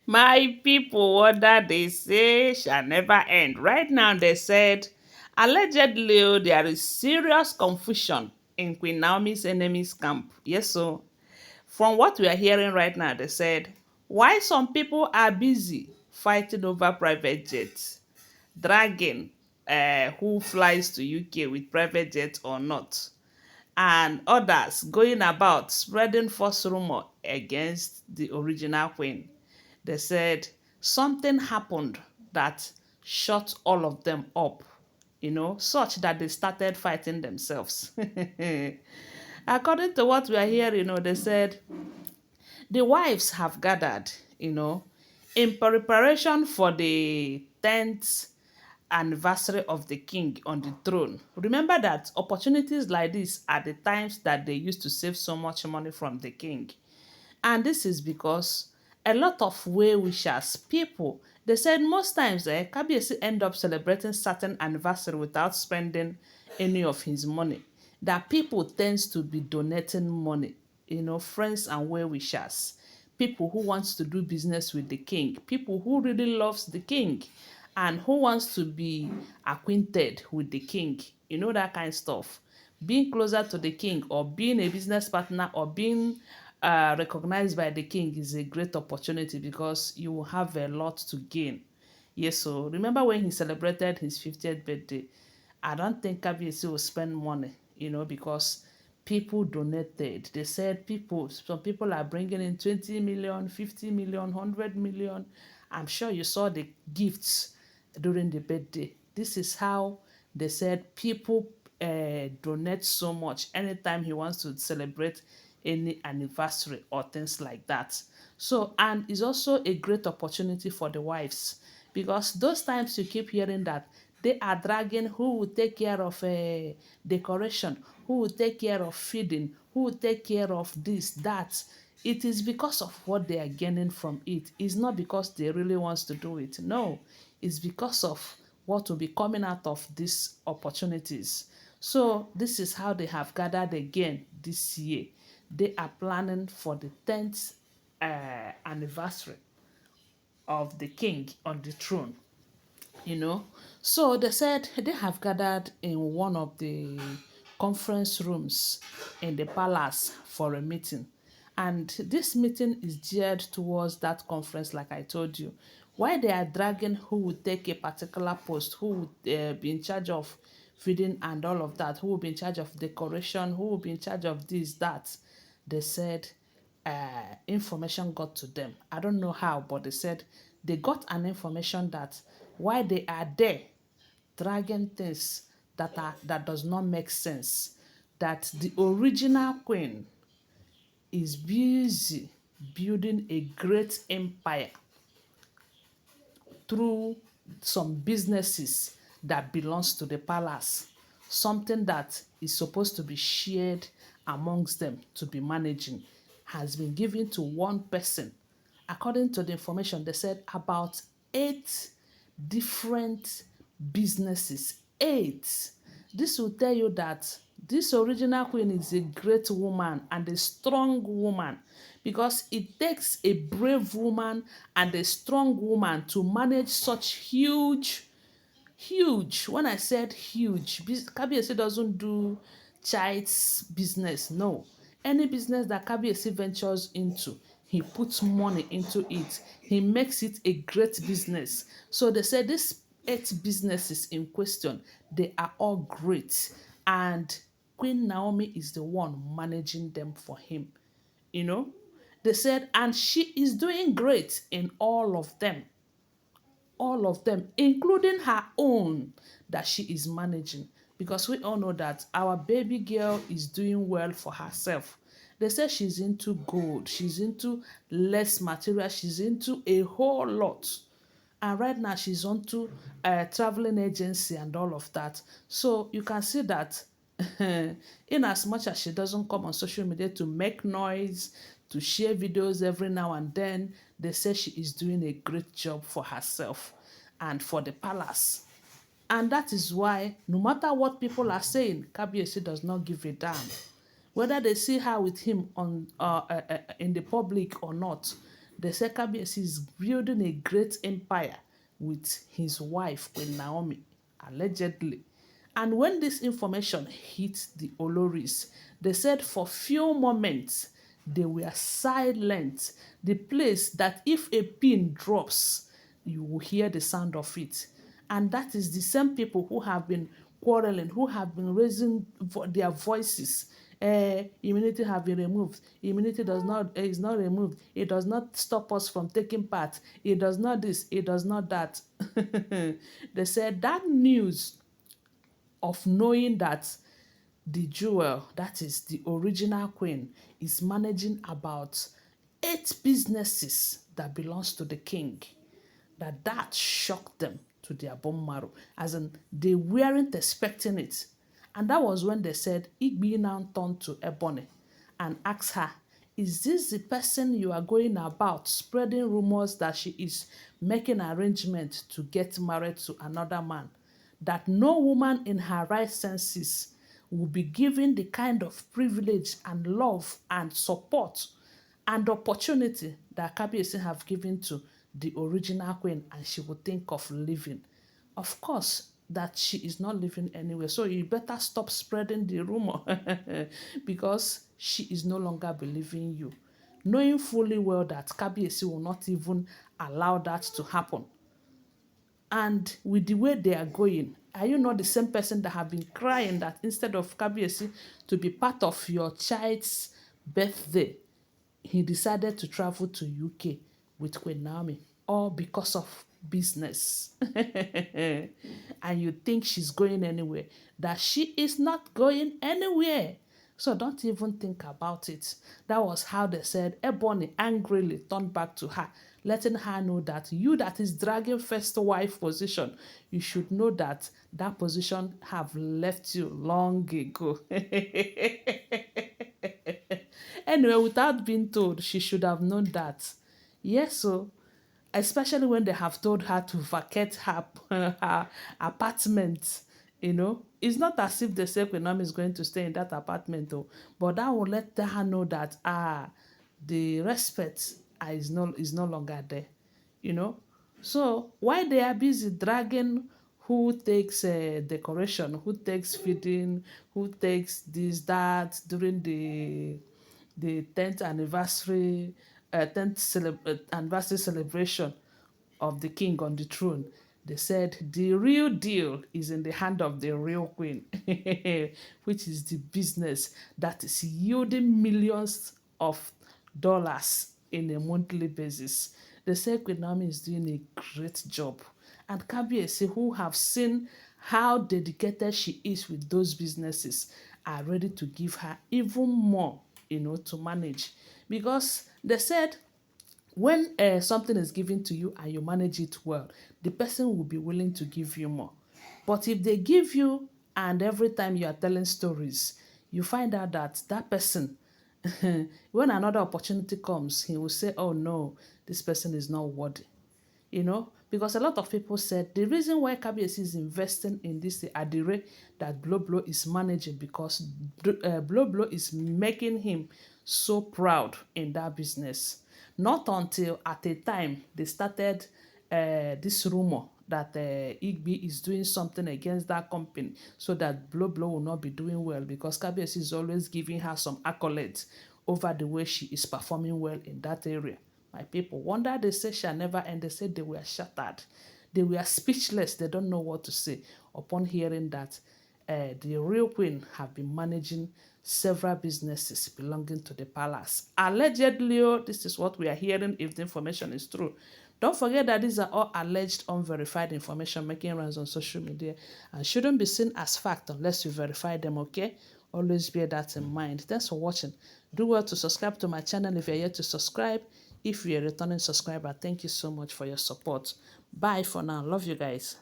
My people, what that they say shall never end. Right now, they said, allegedly, there is serious confusion in Queen Naomi's enemies' camp. Yes, so from what we are hearing right now, they said, why some people are busy fighting over private jets, dragging who flies to UK with private jets or not, and others going about spreading false rumor against the original queen. They said something happened that shut all of them up, such that they started fighting themselves. According to what we are hearing, they said the wives have gathered, in preparation for the 10th anniversary of the king on the throne. Remember that opportunities like this are the times that they used to save so much money from the king. And this is because a lot of well-wishers, people, they said most times Kabiyesi end up celebrating certain anniversary without spending any of his money. That people tends to be donating money, friends and well-wishers, people who wants to do business with the king, people who really loves the king, and who wants to be acquainted with the king, that kind of stuff. Being closer to the king or being a business partner or being recognized by the king is a great opportunity because you will have a lot to gain. Yes, so remember when he celebrated his 50th birthday, I don't think Kabiyesi will spend money, because people donated. They said some people are bringing in 20 million, 50 million, 100 million. I'm sure you saw the gifts during the birthday. This is how they said people donate so much anytime he wants to celebrate any anniversary or things like that. So, and it's also a great opportunity for the wives because those times you keep hearing that they are dragging who will take care of decoration, who will take care of feeding, who will take care of this, that. It is because of what they are gaining from it. It's not because they really wants to do it. No, it's because of what will be coming out of these opportunities. So this is how they have gathered again this year. They are planning for the 10th anniversary of the king on the throne, you know. So they said they have gathered in one of the conference rooms in the palace for a meeting. And this meeting is geared towards that conference, like I told you. Why they are dragging who would take a particular post, who would be in charge of feeding and all of that, who will be in charge of decoration, who will be in charge of this, that. They said information got to them. I don't know how, but they said they got an information that while they are there dragging things that does not make sense, that the original queen is busy building a great empire through some businesses that belongs to the palace, something that is supposed to be shared amongst them to be managing has been given to one person. According to the information, they said about 8 different businesses. 8. This will tell you that this original queen is a great woman and a strong woman because it takes a brave woman and a strong woman to manage such huge, when I said huge, Kabiyesi doesn't do child's business. No, any business that Kabiyesi ventures into, he puts money into it, he makes it a great business. So they said these 8 businesses in question, they are all great, and Queen Naomi is the one managing them for him, you know. They said, and she is doing great in all of them, including her own that she is managing. Because we all know that our baby girl is doing well for herself. They say she's into gold, she's into less material, she's into a whole lot. And right now she's onto a traveling agency and all of that. So you can see that in as much as she doesn't come on social media to make noise, to share videos every now and then, they say she is doing a great job for herself and for the palace. And that is why, no matter what people are saying, Kabiyesi does not give a damn. Whether they see her with him on in the public or not, They say Kabiyesi is building a great empire with his wife, Queen Naomi, allegedly. And when this information hit the Oloris, they said for few moments they were silent. The place that if a pin drops, you will hear the sound of it. And that is the same people who have been quarreling, who have been raising their voices. Immunity have been removed. Immunity does not is not removed. It does not stop us from taking part. It does not this. It does not that. They said that news of knowing that the jewel, that is the original queen, is managing about 8 businesses that belongs to the king, that shocked them to their bone marrow, as in they weren't expecting it. And that was when they said Igbi now turned to Ebony and asked her, is this the person you are going about spreading rumors that she is making arrangements to get married to another man, that no woman in her right senses will be given the kind of privilege and love and support and opportunity that Kabiyesi have given to the original queen, and she would think of leaving. Of course, that she is not living anywhere. So you better stop spreading the rumor because she is no longer believing you. Knowing fully well that Kabiyesi will not even allow that to happen. And with the way they are going, are you not the same person that have been crying that instead of Kabiyesi to be part of your child's birthday, he decided to travel to UK with Queen Naomi, all because of business? And you think she's going anywhere? That she is not going anywhere. So don't even think about it. That was how they said Ebony angrily turned back to her, letting her know that you that is dragging first wife position, you should know that that position have left you long ago. Anyway, without being told, she should have known that. Yes, so especially when they have told her to vacate her, her apartment, it's not as if the say Queen is going to stay in that apartment though, but that will let her know that the respect is no longer there, you know. So while they are busy dragging who takes decoration, who takes feeding, who takes this that during the 10th anniversary 10th anniversary celebration of the king on the throne, they said the real deal is in the hand of the real queen, which is the business that is yielding millions of dollars in a monthly basis. They say Queen Naomi is doing a great job. And Kabiyesi, who have seen how dedicated she is with those businesses, are ready to give her even more, to manage. Because they said when something is given to you and you manage it well, the person will be willing to give you more. But if they give you and every time you are telling stories, you find out that that person, when another opportunity comes, he will say, oh no, this person is not worthy. Because a lot of people said the reason why KBS is investing in this at the rate that Blow Blow is managing, because Blow Blow is making him so proud in that business. Not until at a time they started this rumor that Igby is doing something against that company so that Blow Blow will not be doing well, because KBS is always giving her some accolades over the way she is performing well in that area. My people, wonder they say shall never end. They said they were shattered. They were speechless. They don't know what to say upon hearing that the real queen have been managing several businesses belonging to the palace. Allegedly, this is what we are hearing if the information is true. Don't forget that these are all alleged unverified information making rounds on social media and shouldn't be seen as fact unless you verify them, okay? Always bear that in mind. Thanks for watching. Do well to subscribe to my channel if you're yet to subscribe. If you're a returning subscriber, thank you so much for your support. Bye for now. Love you guys.